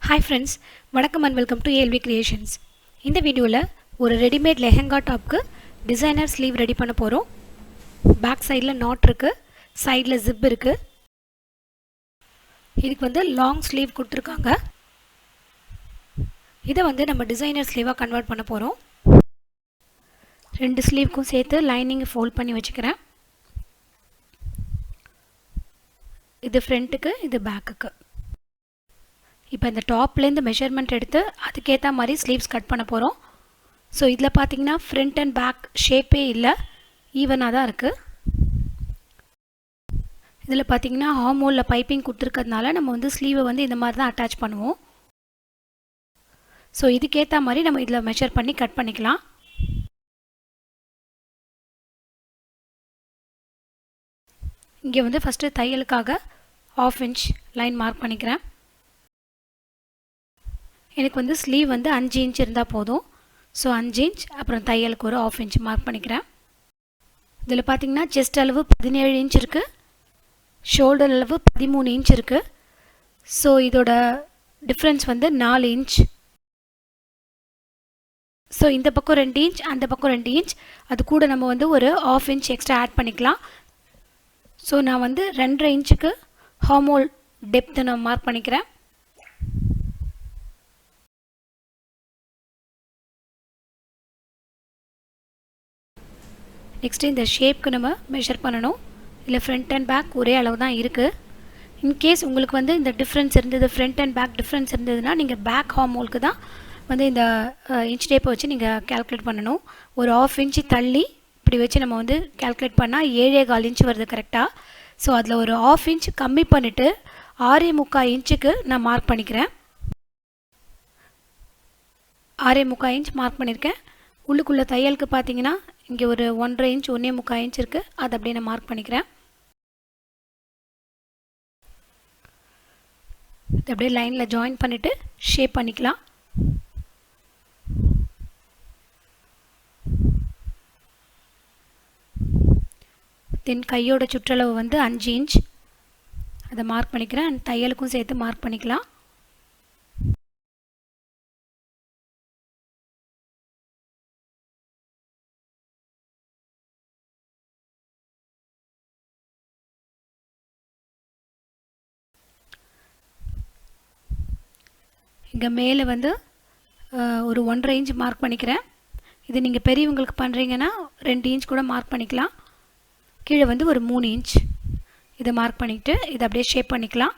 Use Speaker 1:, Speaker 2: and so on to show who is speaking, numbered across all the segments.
Speaker 1: Hi friends, வணக்கம் and welcome to ALV Creations. இந்த வீடியோவில் ஒரு ரெடிமேட் லெஹங்கா டாப்க்கு டிசைனர் ஸ்லீவ் ரெடி பண்ண போகிறோம். பேக் சைடில் நாட் இருக்குது, சைடில் ஜிப் இருக்குது. இதுக்கு வந்து லாங் ஸ்லீவ் கொடுத்துருக்காங்க. இதை வந்து நம்ம டிசைனர் ஸ்லீவாக கன்வெர்ட் பண்ண போகிறோம். ரெண்டு ஸ்லீவ்க்கும் சேர்த்து லைனிங்கை ஃபோல்ட் பண்ணி வச்சுக்கிறேன். இது ஃப்ரண்ட்டுக்கு, இது பேக்குக்கு. இப்போ இந்த டாப்லேருந்து மெஷர்மெண்ட் எடுத்து அதுக்கேற்ற மாதிரி ஸ்லீவ்ஸ் கட் பண்ண போகிறோம். ஸோ இதில் பார்த்தீங்கன்னா ஃப்ரண்ட் அண்ட் பேக் ஷேப்பே இல்லை, ஈவனாக தான் இருக்குது. இதில் பார்த்தீங்கன்னா ஹார்மோலில் பைப்பிங் கொடுத்துருக்கிறதுனால நம்ம வந்து ஸ்லீவை வந்து இந்த மாதிரி தான் அட்டாச் பண்ணுவோம். ஸோ இதுக்கேற்ற மாதிரி நம்ம இதில் மெஷர் பண்ணி கட் பண்ணிக்கலாம். இங்கே வந்து ஃபஸ்ட்டு தையலுக்காக 1/2 இன்ச் லைன் மார்க் பண்ணிக்கிறேன். எனக்கு வந்து ஸ்லீவ் வந்து 5 இன்ச் இருந்தால் போதும். ஸோ 5 இன்ச், அப்புறம் தையலுக்கு ஒரு 1/2 இன்ச் மார்க் பண்ணிக்கிறேன். இதில் பார்த்தீங்கன்னா செஸ்ட் அளவு 17 இன்ச் இருக்குது, ஷோல்டர் அளவு 13 இன்ச் இருக்குது. ஸோ இதோட டிஃப்ரென்ஸ் வந்து 4 இன்ச். ஸோ இந்த பக்கம் 2 இன்ச், அந்த பக்கம் 2 இன்ச், அது கூட நம்ம வந்து ஒரு 1/2 இன்ச் எக்ஸ்ட்ரா ஆட் பண்ணிக்கலாம். ஸோ நான் வந்து 2.5 இன்ச்சுக்கு ஹார்மோல் டெப்த்தை நான் மார்க் பண்ணிக்கிறேன். நெக்ஸ்ட்டு இந்த ஷேப்க்கு நம்ம மெஷர் பண்ணணும். இல்லை ஃப்ரண்ட் அண்ட் பேக் ஒரே அளவு தான் இருக்குது. இன்கேஸ் உங்களுக்கு வந்து இந்த டிஃப்ரென்ஸ் இருந்தது, ஃப்ரண்ட் அண்ட் பேக் டிஃப்ரென்ஸ் இருந்ததுன்னா நீங்கள் பேக் ஹார்மோலுக்கு தான் வந்து இந்த இன்ச் டேப்பை வச்சு நீங்கள் கால்குலேட் பண்ணணும். ஒரு 1/2 இன்ச்சு தள்ளி இப்படி வச்சு நம்ம வந்து கால்குலேட் பண்ணால் 7.25 இன்ச் வருது கரெக்டாக. ஸோ அதில் ஒரு 1/2 இன்ச் கம்மி பண்ணிவிட்டு 6.25 இன்ச்சுக்கு நான் மார்க் பண்ணிக்கிறேன். 6.25 இன்ச் மார்க் பண்ணியிருக்கேன். உள்ளுக்குள்ளே தையலுக்கு பார்த்தீங்கன்னா இங்கே ஒரு 1.5 இன்ச் 1.25 இன்ச் இருக்குது, அதை அப்படியே நான் மார்க் பண்ணிக்கிறேன். இது அப்படியே லைனில் ஜாயின் பண்ணிவிட்டு ஷேப் பண்ணிக்கலாம். தென் கையோட சுற்றளவு வந்து 5 இன்ச், அதை மார்க் பண்ணிக்கிறேன். அண்ட் தையலுக்கும் சேர்த்து மார்க் பண்ணிக்கலாம். இங்கே மேலே வந்து ஒரு 1.5 இன்ச் மார்க் பண்ணிக்கிறேன். இது நீங்கள் பெரியவங்களுக்கு பண்ணுறீங்கன்னா 2 இன்ச் கூட மார்க் பண்ணிக்கலாம். கீழே வந்து ஒரு 3 இன்ச் இதை மார்க் பண்ணிவிட்டு இதை அப்படியே ஷேப் பண்ணிக்கலாம்.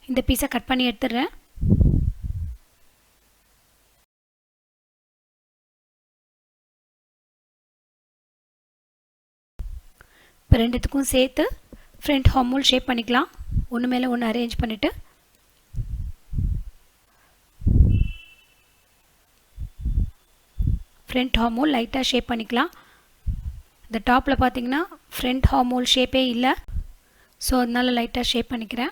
Speaker 1: இந்த பீஸை கட் பண்ணி எடுத்துடுறேன். இப்போ ரெண்டுத்துக்கும் சேர்த்து ஃப்ரண்ட் ஹார்மோல் ஷேப் பண்ணிக்கலாம். ஒன்று மேலே ஒன்று அரேஞ்ச் பண்ணிவிட்டு ஃப்ரண்ட் ஹார்மோல் லைட்டாக ஷேப் பண்ணிக்கலாம். இந்த டாப்பில் பார்த்தீங்கன்னா ஃப்ரண்ட் ஹார்மோல் ஷேப்பே இல்லை, ஸோ அதனால் லைட்டாக ஷேப் பண்ணிக்கிறேன்.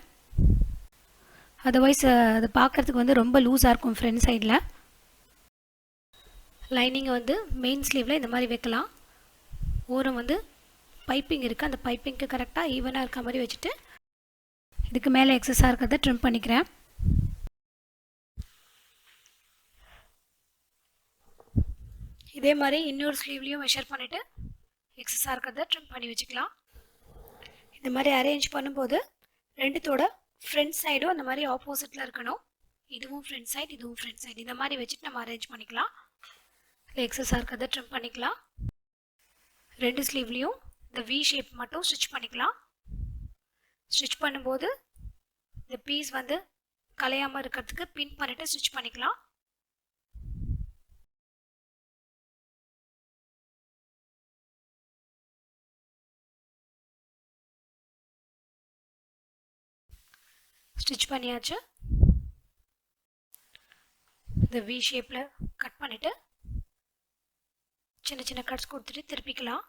Speaker 1: அதர்வைஸ் அது பார்க்குறதுக்கு வந்து ரொம்ப லூஸாக இருக்கும் ஃப்ரண்ட் சைடில். லைனிங்கை வந்து மெயின் ஸ்லீவில் இந்த மாதிரி வைக்கலாம். ஓரம் வந்து பைப்பிங் இருக்குது, அந்த பைப்பிங்க்கு கரெக்டாக ஈவனாக இருக்க மாதிரி வச்சுட்டு இதுக்கு மேலே எக்ஸஸாக இருக்கிறத ட்ரிம் பண்ணிக்கிறேன். இதே மாதிரி இன்னொரு ஸ்லீவ்லேயும் மெஷர் பண்ணிவிட்டு எக்ஸஸாக இருக்கிறத ட்ரிம் பண்ணி வச்சுக்கலாம். இந்த மாதிரி அரேஞ்ச் பண்ணும்போது ரெண்டுத்தோட ஃப்ரண்ட் சைடும் அந்த மாதிரி ஆப்போசிட்டில் இருக்கணும். இதுவும் ஃப்ரண்ட் சைடு, இதுவும் ஃப்ரண்ட் சைடு, இந்த மாதிரி வச்சுட்டு நம்ம அரேஞ்ச் பண்ணிக்கலாம். இல்லை எக்ஸஸாக இருக்கிறத ட்ரிம் பண்ணிக்கலாம். ரெண்டு ஸ்லீவ்லேயும் இந்த வி ஷேப் மட்டும் ஸ்டிச் பண்ணிக்கலாம். ஸ்டிச் பண்ணும்போது இந்த பீஸ் வந்து கலையாமல் இருக்கிறதுக்கு பின் பண்ணிவிட்டு ஸ்டிச் பண்ணிக்கலாம். ஸ்டிச் பண்ணியாச்சு. இந்த வி ஷேப்பில் கட் பண்ணிவிட்டு சின்ன சின்ன கட்ஸ் கொடுத்துட்டு திருப்பிக்கலாம்.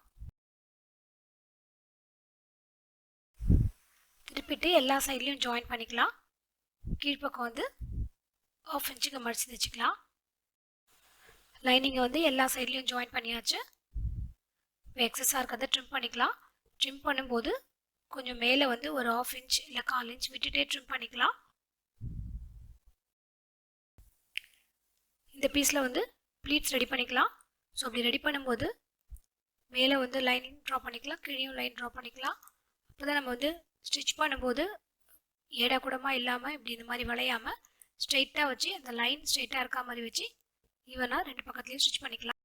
Speaker 1: திருப்பிட்டு எல்லா சைட்லேயும் ஜாயின் பண்ணிக்கலாம். கீழ்ப்பக்கம் வந்து 1/2 இன்ச்சுக்கு மடித்து தைச்சிக்கலாம். லைனிங்கை வந்து எல்லா சைட்லேயும் ஜாயின் பண்ணியாச்சு. எக்ஸஸாக இருக்கிறத ட்ரிம் பண்ணிக்கலாம். ட்ரிம் பண்ணும்போது கொஞ்சம் மேலே வந்து ஒரு 1/2 இன்ச் இல்லை 1/4 இன்ச் விட்டுட்டே ட்ரிம் பண்ணிக்கலாம். இந்த பீஸில் வந்து ப்ளீட்ஸ் ரெடி பண்ணிக்கலாம். ஸோ அப்படி ரெடி பண்ணும்போது மேலே வந்து லைன் ட்ரா பண்ணிக்கலாம், கீழேயும் லைன் ட்ரா பண்ணிக்கலாம். அப்போ தான் நம்ம வந்து ஸ்டிச் பண்ணும்போது ஏடா கூடமாக இல்லாமல் இப்படி இந்த மாதிரி வளையாமல் ஸ்ட்ரெயிட்டாக வச்சு அந்த லைன் ஸ்ட்ரெயிட்டாக இருக்கா மாதிரி வச்சு ஈவனாக ரெண்டு பக்கத்துலேயும் ஸ்டிச் பண்ணிக்கலாம்.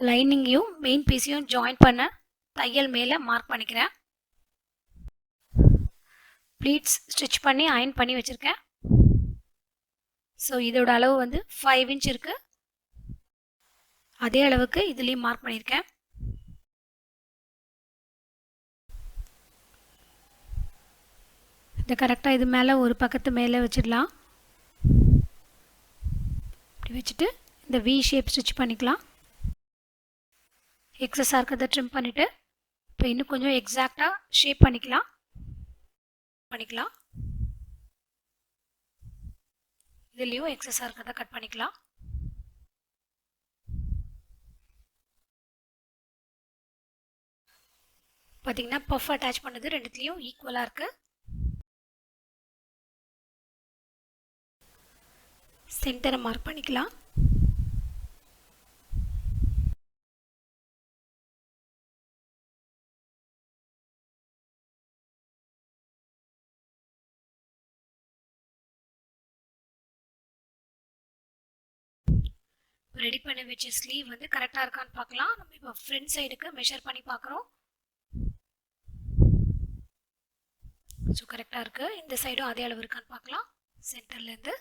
Speaker 1: லைனிங்கையும் மெயின் பீஸையும் ஜாயின் பண்ண தையல் மேலே மார்க் பண்ணிக்கிறேன். ப்ளீட்ஸ் ஸ்டிச் பண்ணி அயன் பண்ணி வச்சுருக்கேன். ஸோ இதோட அளவு வந்து 5 இன்ச் இருக்குது. அதே அளவுக்கு இதுலேயும் மார்க் பண்ணியிருக்கேன். இதை கரெக்டாக இது மேலே ஒரு பக்கத்து மேலே வச்சிடலாம். இப்படி வச்சுட்டு இந்த வி ஷேப் ஸ்டிச் பண்ணிக்கலாம். எக்ஸஸாக இருக்கிறத ட்ரிம் பண்ணிவிட்டு இப்போ இன்னும் கொஞ்சம் எக்ஸாக்டாக ஷேப் பண்ணிக்கலாம். இதுலேயும் எக்ஸஸாக இருக்கிறத கட் பண்ணிக்கலாம். பார்த்தீங்கன்னா பஃப் அட்டாச் பண்ணது ரெண்டுத்துலேயும் ஈக்குவலாக இருக்குது. சென்டரை மார்க் பண்ணிக்கலாம். ரெடி பண்ணி வச்ச ஸ்லீவ் வந்து கரெக்டாக இருக்கான்னு பார்க்கலாம். நம்ம இப்போ ஃப்ரண்ட் சைடுக்கு மெஷர் பண்ணி பார்க்குறோம். ஸோ கரெக்டாக இருக்குது. இந்த சைடும் அதே அளவு இருக்கான்னு பார்க்கலாம். சென்டர்லேருந்து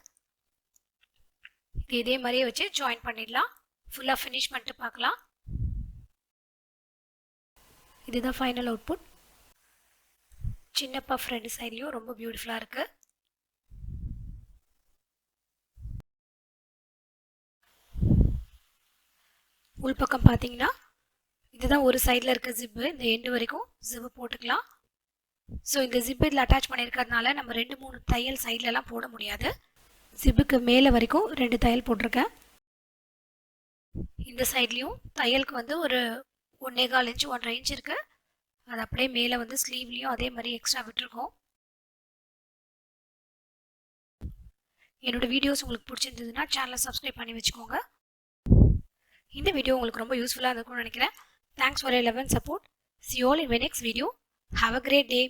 Speaker 1: இது இதே மாதிரியே வச்சு ஜாயின் பண்ணிடலாம். ஃபுல்லாக ஃபினிஷ் பண்ணிட்டு பார்க்கலாம். இதுதான் ஃபைனல் அவுட்புட். சின்னப்பா ஃப்ரண்ட் சைட்லேயும் ரொம்ப பியூட்டிஃபுல்லாக இருக்குது. உள்பக்கம் பார்த்தீங்கன்னா இதுதான் ஒரு சைடில் இருக்க ஜிப்பு. இந்த எண்டு வரைக்கும் ஜிப்பு போட்டுக்கலாம். ஸோ இந்த ஜிப்பு இதில் அட்டாச் பண்ணியிருக்கிறதுனால நம்ம 2-3 தையல் சைட்லலாம் போட முடியாது. ஜிப்புக்கு மேலே வரைக்கும் 2 தையல் போட்டிருக்கேன். இந்த சைட்லேயும் தையலுக்கு வந்து ஒரு 1.25 இன்ச் 1.5 இன்ச் இருக்குது. அது அப்படியே மேலே வந்து ஸ்லீவ்லேயும் அதே மாதிரி எக்ஸ்ட்ரா விட்டுருக்கோம். என்னோடய வீடியோஸ் உங்களுக்கு பிடிச்சிருந்ததுன்னா சேனலை சப்ஸ்கிரைப் பண்ணி வச்சுக்கோங்க. இந்த வீடியோ உங்களுக்கு ரொம்ப யூஸ்ஃபுல்லாக இருக்கும்னு நினைக்கிறேன். Thanks for your love and support. See you all in my next video. Have a great day.